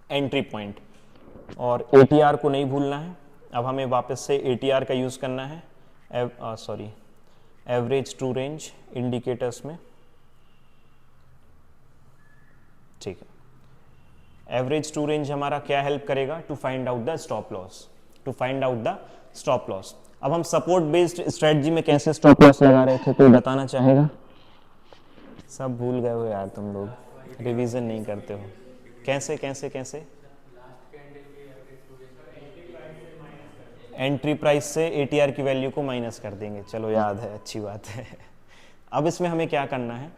Entry point, और ATR को नहीं भूलना है। अब हमें वापस से ATR का यूज़ करना है, एवरेज टू रेंज इंडिकेटर्स में, ठीक है। एवरेज टू रेंज हमारा क्या हेल्प करेगा? To find out the stop loss, to find out the stop loss. अब हम सपोर्ट बेस्ड स्ट्रेटजी में कैसे स्टॉप लॉस लगा रहे थे, कोई बताना चाहेगा? सब भूल गए हो यार तुम लोग, रिवीजन नहीं करते हो। कैसे कैसे कैसे? एंट्री प्राइस से ATR की वैल्यू को माइनस कर देंगे, चलो याद है, अच्छी बात है। अब इसमें हमें क्या करना है?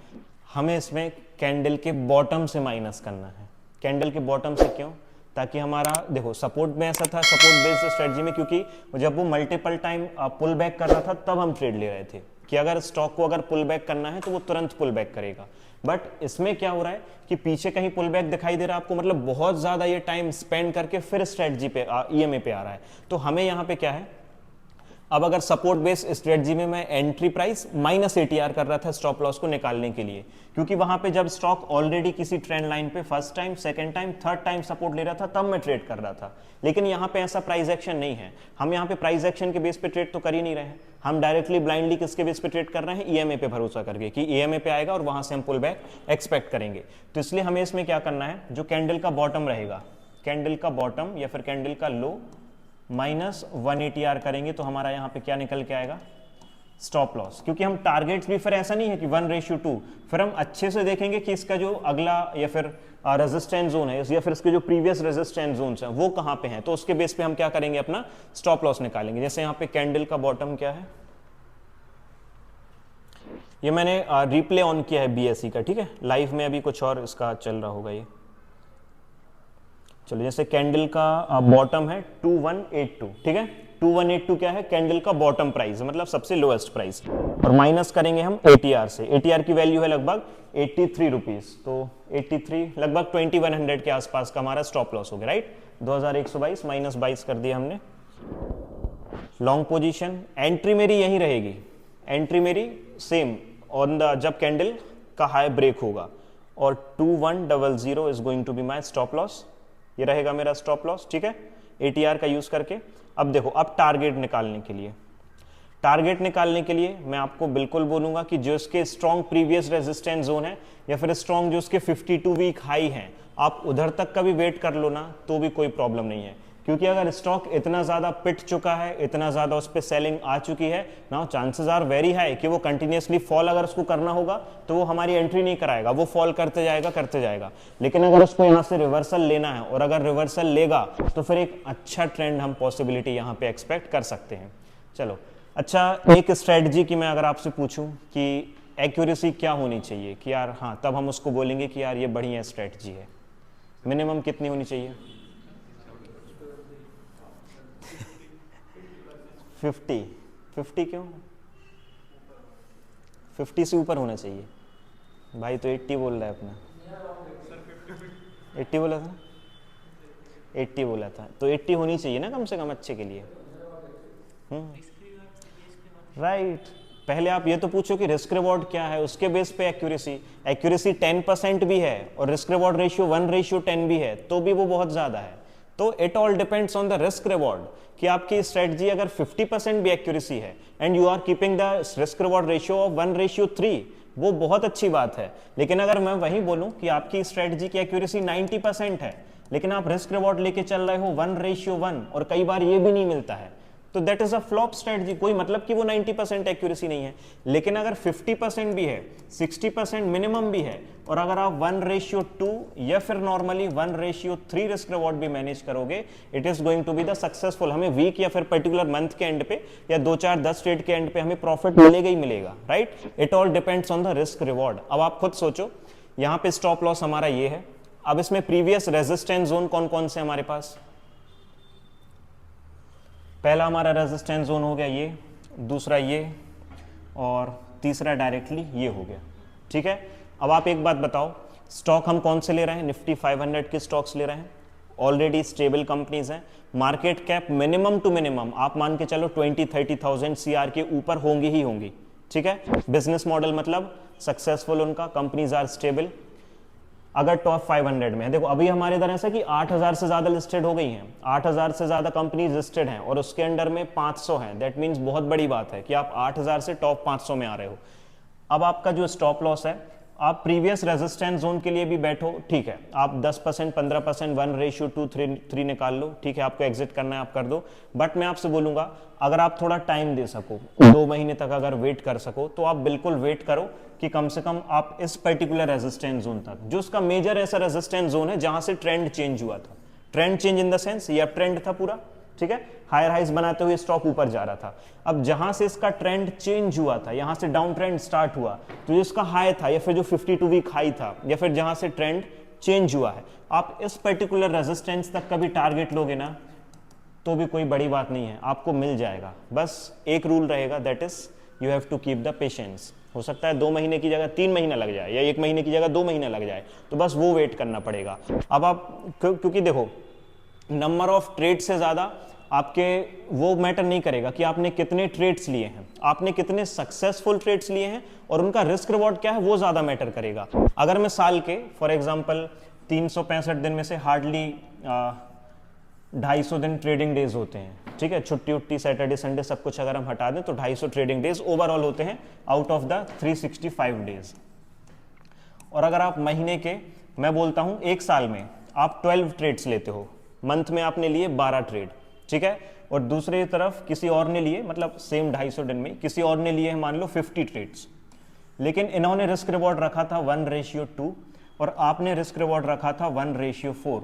हमें इसमें कैंडल के बॉटम से माइनस करना है। कैंडल के बॉटम से क्यों? ताकि हमारा, देखो सपोर्ट में ऐसा था, सपोर्ट बेस्ड स्ट्रेटजी में, क्योंकि जब वो मल्टीपल टाइम पुल बैक कर रहा था तब हम ट्रेड ले रहे थे कि अगर स्टॉक को अगर पुल बैक करना है तो वो तुरंत पुल बैक करेगा। बट इसमें क्या हो रहा है कि पीछे कहीं पुल बैक दिखाई दे रहा है आपको, मतलब बहुत ज़्यादा ये टाइम स्पेंड करके फिर स्ट्रेटजी पे EMA पे आ रहा है। तो हमें यहाँ पे क्या है, अब अगर सपोर्ट बेस्ड स्ट्रेटजी में मैं एंट्री प्राइस माइनस ATR कर रहा था स्टॉप लॉस को निकालने के लिए, क्योंकि वहां पे जब स्टॉक ऑलरेडी किसी ट्रेंड लाइन पे first time, second time, third time support ले रहा था तब मैं ट्रेड कर रहा था। लेकिन यहाँ पे ऐसा प्राइस एक्शन नहीं है, हम यहाँ पे प्राइस एक्शन के बेस पे ट्रेड तो कर ही नहीं रहे हैं, हम डायरेक्टली ब्लाइंडली किसके बेस पे ट्रेड कर रहे हैं? EMA पे भरोसा करके कि EMA पे आएगा और वहां से हम पुल बैक एक्सपेक्ट करेंगे। तो इसलिए हमें इसमें क्या करना है, जो कैंडल का बॉटम रहेगा, कैंडल का बॉटम या फिर कैंडल का लो माइनस 1 ATR करेंगे तो हमारा यहाँ पे क्या निकल के आएगा? Stop loss. क्योंकि हम टारगेट्स भी फिर ऐसा नहीं है कि 1:2, फिर हम अच्छे से देखेंगे कि इसका जो अगला या फिर रेजिस्टेंस जोन है या फिर इसके जो प्रीवियस रेजिस्टेंस जोन्स हैं वो कहाँ पे हैं, तो उसके बेस पे हम क्या करेंगे, अपना स्टॉप लॉस निकालेंगे। जैसे यहाँ पे कैंडल का बॉटम क्या है, ये मैंने रिप्ले ऑन किया है BSE का, ठीक है, लाइव में अभी कुछ और इसका चल रहा होगा ये। चलो जैसे कैंडल का बॉटम है 2182, ठीक है, 2182 क्या है? कैंडल का बॉटम प्राइस, मतलब सबसे लोएस्ट प्राइस, और माइनस करेंगे हम ATR से। ATR की वैल्यू है लगभग 83 रुपीज, तो 83 लगभग 2100 के आसपास का हमारा स्टॉप लॉस हो गया, राइट। 2122 माइनस 22 कर दिया हमने। लॉन्ग पोजीशन, एंट्री मेरी यही रहेगी, एंट्री मेरी सेम ऑन द, जब कैंडल का हाई ब्रेक होगा, और 2100 is going to be my stop loss, ये रहेगा मेरा स्टॉप लॉस, ठीक है, ATR का यूज करके। अब देखो, अब टारगेट निकालने के लिए, टारगेट निकालने के लिए मैं आपको बिल्कुल बोलूंगा कि जो इसके स्ट्रॉन्ग प्रीवियस रेजिस्टेंस जोन है या फिर स्ट्रॉन्ग जो इसके 52 वीक हाई हैं, आप उधर तक का भी वेट कर लो ना तो भी कोई प्रॉब्लम नहीं है। क्योंकि अगर स्टॉक इतना ज्यादा पिट चुका है, इतना ज्यादा उस पर सेलिंग आ चुकी है, now chances are very high कि वो कंटिन्यूसली फॉल अगर उसको करना होगा तो वो हमारी एंट्री नहीं कराएगा, वो फॉल करते जाएगा। लेकिन अगर उसको यहाँ से रिवर्सल लेना है, और अगर रिवर्सल लेगा तो फिर एक अच्छा ट्रेंड हम पॉसिबिलिटी यहाँ पे एक्सपेक्ट कर सकते हैं। चलो, अच्छा, एक स्ट्रेटजी की मैं अगर आपसे पूछूं कि एक्यूरेसी क्या होनी चाहिए, कि यार हाँ, तब हम उसको बोलेंगे कि यार ये बढ़िया स्ट्रेटजी है, मिनिमम कितनी होनी चाहिए? 50 क्यों? 50 से ऊपर होना चाहिए भाई, तो 80 बोल रहा है अपना, 80 बोला था, 80 बोला था, तो 80 होनी चाहिए ना कम से कम अच्छे के लिए। राइट, पहले आप ये तो पूछो कि रिस्क रिवॉर्ड क्या है, उसके बेस पे एक्यूरेसी 10% भी है और रिस्क रिवॉर्ड रेशियो 1:10 भी है, तो भी वो बहुत ज्यादा है। तो it all depends on the risk reward, कि आपकी स्ट्रेटजी अगर 50% भी एक्यूरेसी है and you are keeping the risk reward ratio of 1:3, वो बहुत अच्छी बात है। लेकिन अगर मैं वही बोलूं कि आपकी स्ट्रेटजी की एक्यूरेसी 90% है, लेकिन आप रिस्क रिवॉर्ड लेके चल रहे हो 1:1, और कई बार ये भी नहीं मिलता है, तो that is a flop strategy. कोई मतलब कि वो 90% एक्यूरेसी नहीं है। लेकिन अगर 50% भी है, 60% मिनिमम भी है, और अगर आप 1:2 या फिर नॉर्मली 1:3 रिस्क रिवॉर्ड भी मैनेज करोगे, it is going to be the successful. हमें वीक या फिर पर्टिकुलर मंथ के एंड पे या 2-4-10 ट्रेड के एंड पे हमें प्रॉफिट मिलेगा ही मिलेगा, right. It all depends on the risk reward. अब आप खुद सोचो, यहाँ पे स्टॉप लॉस हमारा ये है, अब इसमें प्रीवियस रेजिस्टेंस जोन कौन कौन से हमारे पास? पहला हमारा रेजिस्टेंस जोन हो गया ये, दूसरा ये, और तीसरा डायरेक्टली ये हो गया, ठीक है। अब आप एक बात बताओ, स्टॉक हम कौन से ले रहे हैं? निफ्टी 500 के स्टॉक्स ले रहे हैं, ऑलरेडी स्टेबल कंपनीज हैं, market cap minimum to minimum आप मान के चलो 20-30,000 CR के ऊपर होंगी ही होंगी, ठीक है। बिजनेस मॉडल मतलब सक्सेसफुल उनका, कंपनीज आर स्टेबल, अगर टॉप 500 में है। देखो अभी हमारे इधर ऐसा कि 8000 से ज़्यादा लिस्टेड हो गई हैं, 8000 से ज़्यादा कंपनीज लिस्टेड हैं और उसके अंडर में 500 हैं। दैट मीन्स बहुत बड़ी बात है कि आप 8000 से टॉप 500 में आ रहे हो। अब आपका जो स्टॉप लॉस है, आप प्रीवियस रेजिस्टेंस जोन के लिए भी बैठो, ठीक है, आप 10%, 15%, 1:2, 3 निकाल लो, ठीक है, आपको एग्जिट करना है आप कर दो। बट मैं आपसे बोलूंगा अगर आप थोड़ा टाइम दे सको, 2 महीने तक अगर वेट कर सको, तो आप बिल्कुल वेट करो कि कम से कम आप इस पर्टिकुलर रेजिस्टेंस जोन तक, जो उसका मेजर ऐसा रेजिस्टेंस जोन है जहां से ट्रेंड चेंज हुआ था, trend change in the sense ये ट्रेंड था पूरा, ठीक है, हायर हाइज बनाते हुए स्टॉक ऊपर जा रहा था। अब जहां से इसका ट्रेंड चेंज हुआ था, यहां से डाउन ट्रेंड स्टार्ट हुआ, तो जो इसका हाई था या फिर जो 52 वीक हाई था या फिर जहां से ट्रेंड चेंज हुआ है, आप इस पर्टिकुलर रेजिस्टेंस तक का भी टारगेट लोगे ना तो भी कोई बड़ी बात नहीं है, आपको मिल जाएगा। बस एक रूल रहेगा, that is you have to keep the patience. हो सकता है 2 महीने की जगह 3 महीना लग जाए या 1 महीने की जगह 2 महीने लग जाए, तो बस वो वेट करना पड़ेगा। अब आप क्योंकि देखो नंबर ऑफ ट्रेड से ज़्यादा आपके वो मैटर नहीं करेगा कि आपने कितने ट्रेड्स लिए हैं, आपने कितने सक्सेसफुल ट्रेड्स लिए हैं और उनका रिस्क रिवॉर्ड क्या है वो ज़्यादा मैटर करेगा। अगर मैं साल के फॉर एग्जांपल 365 दिन में से हार्डली 250 दिन ट्रेडिंग डेज होते हैं, ठीक है, छुट्टी उट्टी सैटरडे संडे सब कुछ अगर हम हटा दें तो 250 ट्रेडिंग डेज ओवरऑल होते हैं आउट ऑफ द 365 डेज। और अगर आप महीने के, मैं बोलता हूं एक साल में आप 12 ट्रेड्स लेते हो, मंथ में आपने लिए 12 ट्रेड, ठीक है, और दूसरी तरफ किसी और ने लिए, मतलब सेम 250 दिन में किसी और ने लिए मान लो 50 ट्रेड्स, लेकिन इन्होंने रिस्क रिवॉर्ड रखा था 1:2 और आपने रिस्क रिवॉर्ड रखा था 1:4,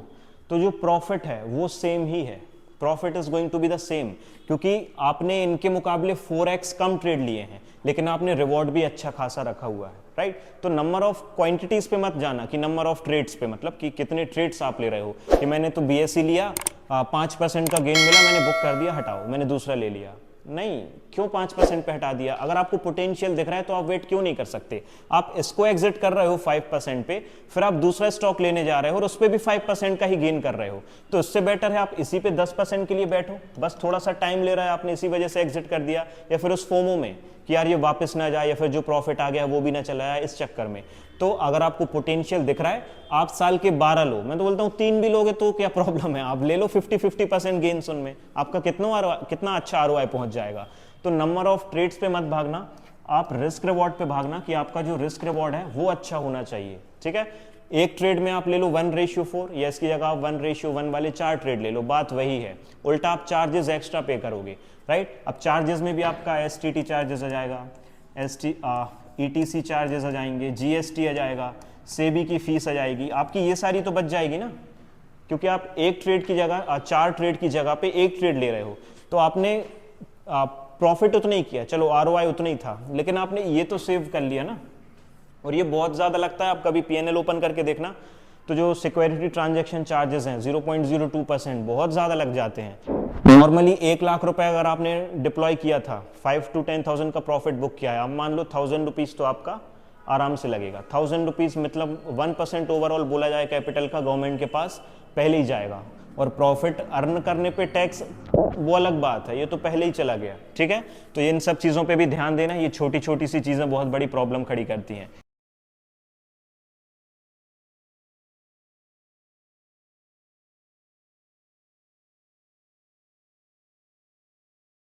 तो जो प्रॉफिट है वो सेम ही है, profit is going to be the same, क्योंकि आपने इनके मुकाबले 4x कम ट्रेड लिए हैं लेकिन आपने रिवॉर्ड भी अच्छा खासा रखा हुआ है, राइट। तो नंबर ऑफ क्वांटिटीज पे मत जाना कि नंबर ऑफ ट्रेड्स पे, मतलब कि कितने ट्रेड्स आप ले रहे हो, कि मैंने तो BSE लिया 5% का गेन मिला मैंने बुक कर दिया, हटाओ मैंने दूसरा ले लिया, नहीं, क्यों 5% पे हटा दिया? अगर आपको पोटेंशियल दिख रहा है तो आप वेट क्यों नहीं कर सकते? आप इसको एग्जिट कर रहे हो 5% पे, फिर आप दूसरा स्टॉक लेने जा रहे हो और उस पर भी 5% का ही गेन कर रहे हो, तो इससे बेटर है आप इसी पे 10% के लिए बैठो। बस थोड़ा सा टाइम ले रहा है, आपने इसी वजह से एग्जिट कर दिया, या फिर उस फोमो में कि यार ये वापस ना जाए या फिर जो प्रॉफिट आ गया वो भी ना चला जाए, इस चक्कर में। तो अगर आपको पोटेंशियल दिख रहा है आप साल के 12 लो, मैं तो बोलता हूँ 3 भी लोगे तो क्या प्रॉब्लम है, आप ले लो 50-50% गेन्स उनमें, आपका कितना अच्छा ROI पहुंच जाएगा। तो नंबर ऑफ ट्रेड्स पे मत भागना, आप रिस्क रिवॉर्ड पे भागना कि आपका जो रिस्क रिवॉर्ड है वो अच्छा होना चाहिए, ठीक है। एक ट्रेड में आप ले लो 1:4 या इसकी जगह आप 1:1 वाले 4 ट्रेड ले लो, बात वही है, उल्टा आप चार्जेस एक्स्ट्रा पे करोगे, राइट। अब चार्जेस में भी आपका STT चार्जेस आ जाएगा, ETC चार्जेस आ जाएंगे, GST आ जाएगा, सेबी की फीस आ जाएगी, आपकी ये सारी तो बच जाएगी ना, क्योंकि आप एक ट्रेड की जगह 4 ट्रेड की जगह पे एक ट्रेड ले रहे हो, तो आपने प्रॉफिट उतना ही किया, चलो ROI उतना ही था, लेकिन आपने ये तो सेव कर लिया ना। और ये बहुत ज़्यादा लगता है, आप कभी PNL ओपन करके देखना तो जो सिक्योरिटी ट्रांजैक्शन चार्जेस हैं 0.02% बहुत ज़्यादा लग जाते हैं। नॉर्मली 1 लाख रुपए अगर आपने डिप्लॉय किया था, 5 to 10,000 का प्रॉफिट बुक किया है, अब मान लो 1000 रुपीज़ तो आपका आराम से लगेगा। 1000 रुपीज़ मतलब 1% ओवरऑल बोला जाए कैपिटल का गवर्नमेंट के पास पहले ही जाएगा, और प्रॉफिट अर्न करने पे टैक्स वो अलग बात है, ये तो पहले ही चला गया, ठीक है। तो इन सब चीज़ों पे भी ध्यान देना, ये छोटी छोटी सी चीज़ें बहुत बड़ी प्रॉब्लम खड़ी करती हैं।